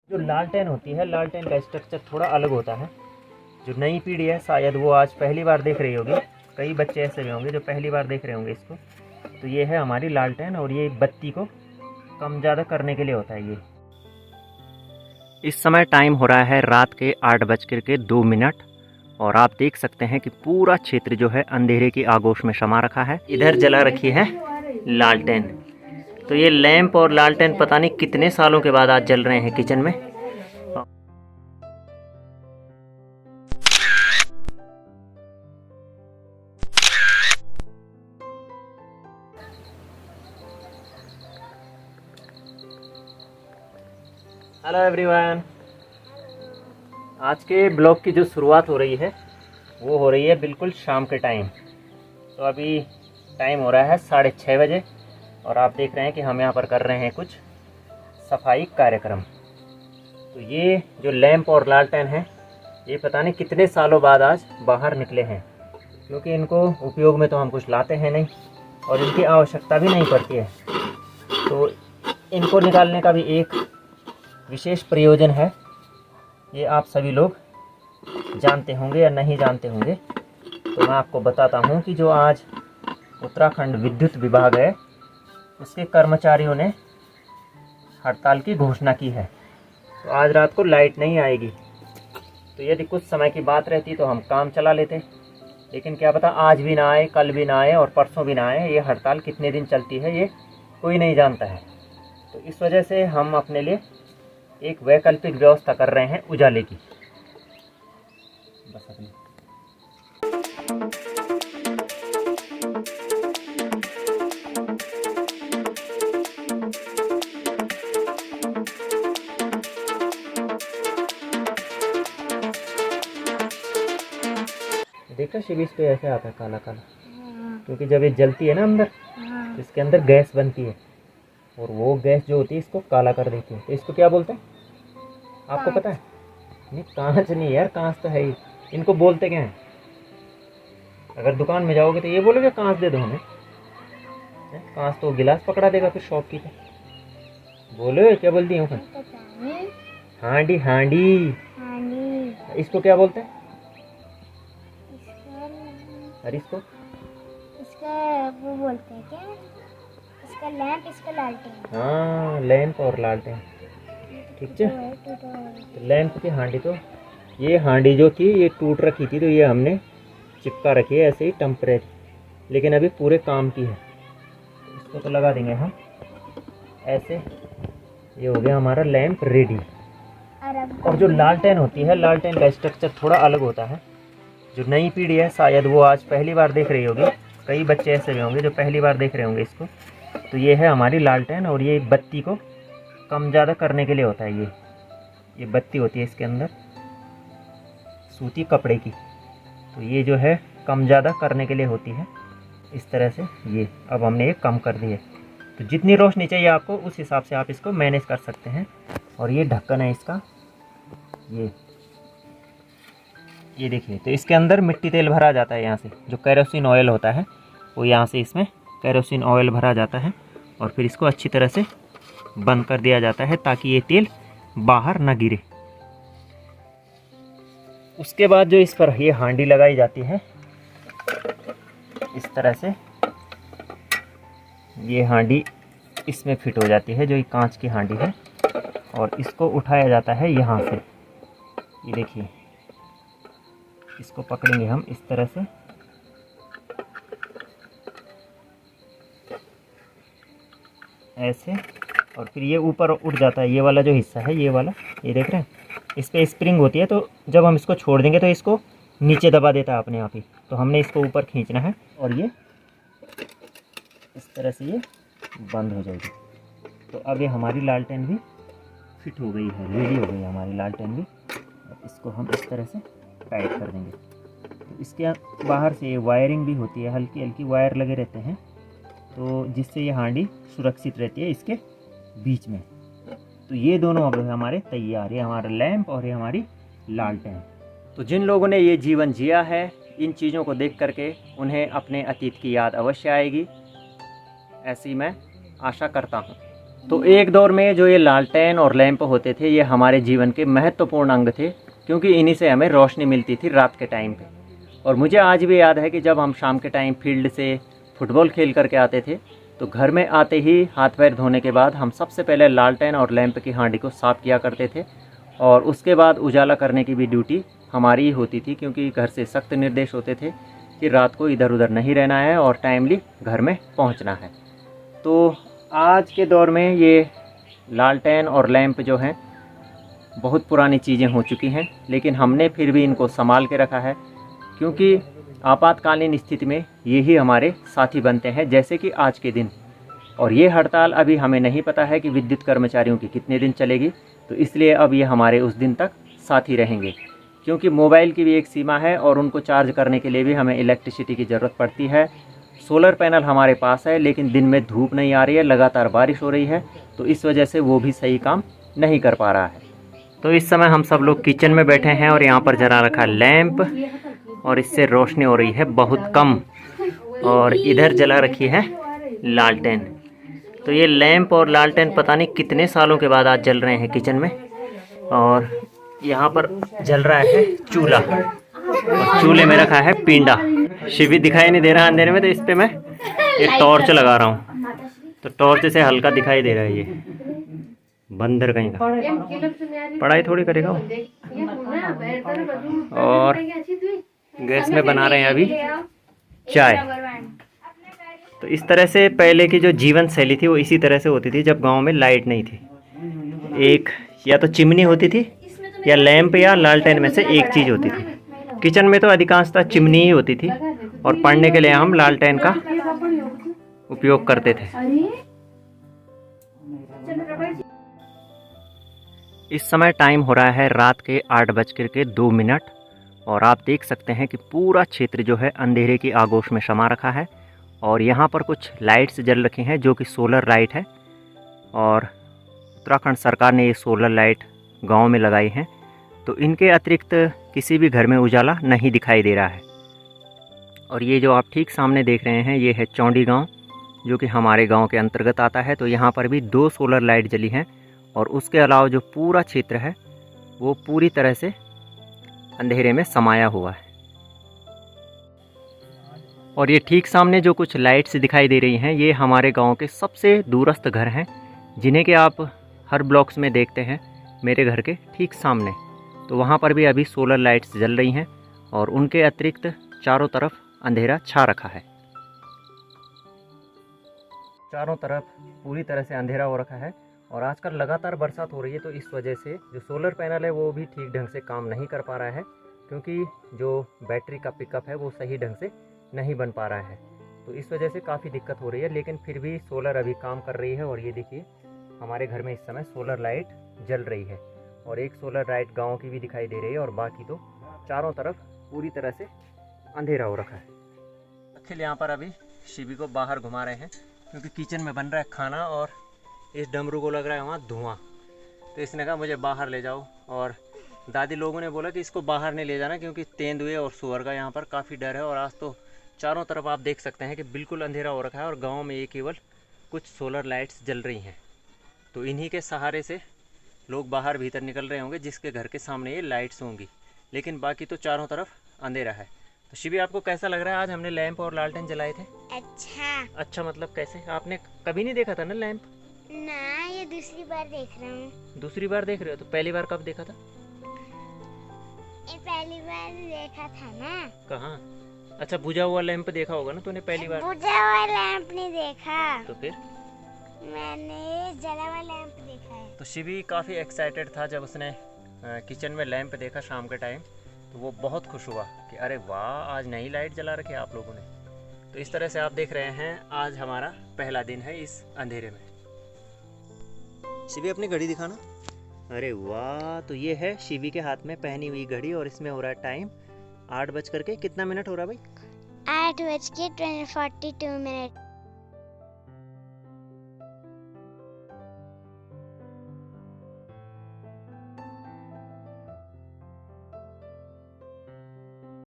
जो लालटेन होती है, लालटेन का स्ट्रक्चर थोड़ा अलग होता है। जो नई पीढ़ी है शायद वो आज पहली बार देख रही होगी, कई बच्चे ऐसे भी होंगे जो पहली बार देख रहे होंगे इसको। तो ये है हमारी लालटेन और ये बत्ती को कम ज़्यादा करने के लिए होता है ये। इस समय टाइम हो रहा है रात के 8:02 और आप देख सकते हैं कि पूरा क्षेत्र जो है अंधेरे की आगोश में समा रखा है। इधर जला रखी है लालटेन। तो ये लैंप और लालटेन पता नहीं कितने सालों के बाद आज जल रहे हैं किचन में। हेलो एवरीवन, आज के ब्लॉग की जो शुरुआत हो रही है वो हो रही है बिल्कुल शाम के टाइम। तो अभी टाइम हो रहा है 6:30 बजे और आप देख रहे हैं कि हम यहाँ पर कर रहे हैं कुछ सफाई कार्यक्रम। तो ये जो लैंप और लालटेन है ये पता नहीं कितने सालों बाद आज बाहर निकले हैं, क्योंकि इनको उपयोग में तो हम कुछ लाते हैं नहीं और इनकी आवश्यकता भी नहीं पड़ती है। तो इनको निकालने का भी एक विशेष प्रयोजन है, ये आप सभी लोग जानते होंगे या नहीं जानते होंगे। तो मैं आपको बताता हूँ कि जो आज उत्तराखंड विद्युत विभाग है उसके कर्मचारियों ने हड़ताल की घोषणा की है। तो आज रात को लाइट नहीं आएगी। तो यदि कुछ समय की बात रहती तो हम काम चला लेते, लेकिन क्या पता आज भी ना आए, कल भी ना आए और परसों भी ना आए। ये हड़ताल कितने दिन चलती है ये कोई नहीं जानता है। तो इस वजह से हम अपने लिए एक वैकल्पिक व्यवस्था कर रहे हैं उजाले की। बस अपनी देखा शिव, इस पे ऐसे आता है काला काला, क्योंकि जब ये जलती है ना अंदर तो इसके अंदर गैस बनती है और वो गैस जो होती है इसको काला कर देती है। तो इसको क्या बोलते हैं आपको पता है? नहीं, कांच नहीं यार, कांच तो है ही। इनको बोलते क्या हैं? अगर दुकान में जाओगे तो ये बोलोगे कांच दे दो हमें। कांच तो गिलास पकड़ा देगा फिर शॉपकीपर। बोलो क्या बोलती हूँ? हांडी हांडी। इसको क्या बोलते हैं? अरे इसको वो बोलते हैं क्या? इसका लैंप, इसका लालटेन। हाँ, लैंप और लालटेन, ठीक है। तो लैंप की हांडी, तो ये हांडी जो थी ये टूट रखी थी, तो ये हमने चिपका रखी है ऐसे ही टेम्परेरी, लेकिन अभी पूरे काम की है। इसको तो लगा देंगे हम ऐसे। ये हो गया हमारा लैंप रेडी। और जो लालटेन होती है, लालटेन का स्ट्रक्चर थोड़ा अलग होता है। जो नई पीढ़ी है शायद वो आज पहली बार देख रही होगी, कई बच्चे ऐसे भी होंगे जो पहली बार देख रहे होंगे इसको। तो ये है हमारी लालटेन और ये बत्ती को कम ज़्यादा करने के लिए होता है। ये बत्ती होती है इसके अंदर सूती कपड़े की, तो ये जो है कम ज़्यादा करने के लिए होती है इस तरह से। ये अब हमने ये कम कर दी है, तो जितनी रोशनी चाहिए आपको उस हिसाब से आप इसको मैनेज कर सकते हैं। और ये ढक्कन है इसका, ये देखिए। तो इसके अंदर मिट्टी तेल भरा जाता है यहाँ से, जो केरोसिन ऑयल होता है वो यहाँ से इसमें केरोसिन ऑयल भरा जाता है और फिर इसको अच्छी तरह से बंद कर दिया जाता है ताकि ये तेल बाहर ना गिरे। उसके बाद जो इस पर ये हांडी लगाई जाती है इस तरह से, ये हांडी इसमें फिट हो जाती है, जो ये कांच की हांडी है, और इसको उठाया जाता है यहाँ से। ये देखिए, इसको पकड़ेंगे हम इस तरह से, ऐसे, और फिर ये ऊपर उठ जाता है। ये वाला जो हिस्सा है, ये वाला, ये देख रहे हैं, इस पे स्प्रिंग होती है, तो जब हम इसको छोड़ देंगे तो इसको नीचे दबा देता है अपने आप ही। तो हमने इसको ऊपर खींचना है और ये इस तरह से ये बंद हो जाएगी। तो अब ये हमारी लालटेन भी फिट हो गई है, रेडी हो गई हमारी लालटेन भी। इसको हम इस तरह से टाइट कर देंगे। तो इसके बाहर से वायरिंग भी होती है, हल्की हल्की वायर लगे रहते हैं, तो जिससे ये हांडी सुरक्षित रहती है इसके बीच में। तो ये दोनों अब हमारे तैयार, ये हमारा लैंप और ये हमारी लालटेन। तो जिन लोगों ने ये जीवन जिया है, इन चीज़ों को देख करके उन्हें अपने अतीत की याद अवश्य आएगी, ऐसी मैं आशा करता हूँ। तो एक दौर में जो ये लालटेन और लैंप होते थे ये हमारे जीवन के महत्वपूर्ण अंग थे, क्योंकि इन्हीं से हमें रोशनी मिलती थी रात के टाइम पे। और मुझे आज भी याद है कि जब हम शाम के टाइम फील्ड से फुटबॉल खेल करके आते थे तो घर में आते ही हाथ पैर धोने के बाद हम सबसे पहले लालटेन और लैंप की हांडी को साफ़ किया करते थे, और उसके बाद उजाला करने की भी ड्यूटी हमारी ही होती थी, क्योंकि घर से सख्त निर्देश होते थे कि रात को इधर उधर नहीं रहना है और टाइमली घर में पहुंचना है। तो आज के दौर में ये लालटेन और लैंप जो हैं बहुत पुरानी चीज़ें हो चुकी हैं, लेकिन हमने फिर भी इनको संभाल के रखा है, क्योंकि आपातकालीन स्थिति में यही हमारे साथी बनते हैं, जैसे कि आज के दिन। और ये हड़ताल अभी हमें नहीं पता है कि विद्युत कर्मचारियों की कितने दिन चलेगी, तो इसलिए अब ये हमारे उस दिन तक साथी रहेंगे, क्योंकि मोबाइल की भी एक सीमा है और उनको चार्ज करने के लिए भी हमें इलेक्ट्रिसिटी की ज़रूरत पड़ती है। सोलर पैनल हमारे पास है, लेकिन दिन में धूप नहीं आ रही है, लगातार बारिश हो रही है, तो इस वजह से वो भी सही काम नहीं कर पा रहा है। तो इस समय हम सब लोग किचन में बैठे हैं और यहाँ पर जला रखा लैंप, और इससे रोशनी हो रही है बहुत कम, और इधर जला रखी है लालटेन। तो ये लैंप और लालटेन पता नहीं कितने सालों के बाद आज जल रहे हैं किचन में। और यहाँ पर जल रहा है चूल्हा, और चूल्हे में रखा है पिंडा। शिवी दिखाई नहीं दे रहा अंधेरे में, तो इस पर मैं एक टॉर्च लगा रहा हूँ, तो टॉर्च से हल्का दिखाई दे रहा है। ये बंदर कहीं का पढ़ाई थोड़ी करेगा वो। और गैस में बना रहे हैं अभी चाय। तो इस तरह से पहले की जो जीवन शैली थी वो इसी तरह से होती थी, जब गांव में लाइट नहीं थी। एक या तो चिमनी होती थी या लैंप या लालटेन में से एक चीज़ होती थी। किचन में तो अधिकांशतः चिमनी ही होती थी, और पढ़ने के लिए हम लालटेन का उपयोग करते थे। इस समय टाइम हो रहा है रात के 8:02, और आप देख सकते हैं कि पूरा क्षेत्र जो है अंधेरे की आगोश में समा रखा है। और यहाँ पर कुछ लाइट्स जल रखी हैं जो कि सोलर लाइट है, और उत्तराखंड सरकार ने ये सोलर लाइट गांव में लगाई हैं, तो इनके अतिरिक्त किसी भी घर में उजाला नहीं दिखाई दे रहा है। और ये जो आप ठीक सामने देख रहे हैं ये है चौंडी गांव, जो कि हमारे गांव के अंतर्गत आता है। तो यहाँ पर भी 2 सोलर लाइट जली हैं, और उसके अलावा जो पूरा क्षेत्र है वो पूरी तरह से अंधेरे में समाया हुआ है। और ये ठीक सामने जो कुछ लाइट्स दिखाई दे रही हैं ये हमारे गांव के सबसे दूरस्थ घर हैं, जिन्हें कि आप हर ब्लॉक्स में देखते हैं मेरे घर के ठीक सामने। तो वहाँ पर भी अभी सोलर लाइट्स जल रही हैं, और उनके अतिरिक्त चारों तरफ अंधेरा छा रखा है। चारों तरफ पूरी तरह से अंधेरा हो रखा है, और आजकल लगातार बरसात हो रही है, तो इस वजह से जो सोलर पैनल है वो भी ठीक ढंग से काम नहीं कर पा रहा है, क्योंकि जो बैटरी का पिकअप है वो सही ढंग से नहीं बन पा रहा है। तो इस वजह से काफ़ी दिक्कत हो रही है, लेकिन फिर भी सोलर अभी काम कर रही है। और ये देखिए हमारे घर में इस समय सोलर लाइट जल रही है, और एक सोलर लाइट गांव की भी दिखाई दे रही है, और बाकी तो चारों तरफ पूरी तरह से अंधेरा हो रखा है। अखिल यहाँ पर अभी शिवी को बाहर घुमा रहे हैं, क्योंकि किचन में बन रहा है खाना और इस डमरू को लग रहा है वहाँ धुआं। तो इसने कहा मुझे बाहर ले जाओ, और दादी लोगों ने बोला कि इसको बाहर नहीं ले जाना, क्योंकि तेंदुए और सुअर का यहाँ पर काफ़ी डर है। और आज तो चारों तरफ आप देख सकते हैं कि बिल्कुल अंधेरा हो रखा है, और गांव में ये केवल कुछ सोलर लाइट्स जल रही हैं। तो इन्हीं के सहारे से लोग बाहर भीतर निकल रहे होंगे, जिसके घर के सामने ये लाइट्स होंगी, लेकिन बाकी तो चारों तरफ अंधेरा है। तो शिवी आपको कैसा लग रहा है? आज हमने लैंप और लालटेन जलाए थे। अच्छा मतलब कैसे? आपने कभी नहीं देखा था ना लैंप? ना, ये दूसरी बार देख रहा हूँ। दूसरी बार देख रहे हो? तो पहली बार कब देखा था? ये पहली बार देखा था ना। कहाँ? अच्छा, बुझा हुआ लैंप देखा होगा ना तूने पहली बार? बुझा हुआ लैंप नहीं देखा। तो फिर? मैंने जला हुआ लैंप देखा है। तो शिवी काफ़ी एक्साइटेड था जब उसने किचन में लैंप देखा शाम के टाइम, तो वो बहुत खुश हुआ कि अरे वाह, आज नई लाइट जला रखी है आप लोगों ने। तो इस तरह से आप देख रहे हैं आज हमारा पहला दिन है इस अंधेरे में। शिवी अपनी घड़ी दिखाना। अरे वाह, तो ये है शिवी के हाथ में पहनी हुई घड़ी, और इसमें हो रहा है टाइम 8 बज करके कितना मिनट हो रहा है भाई? 8:42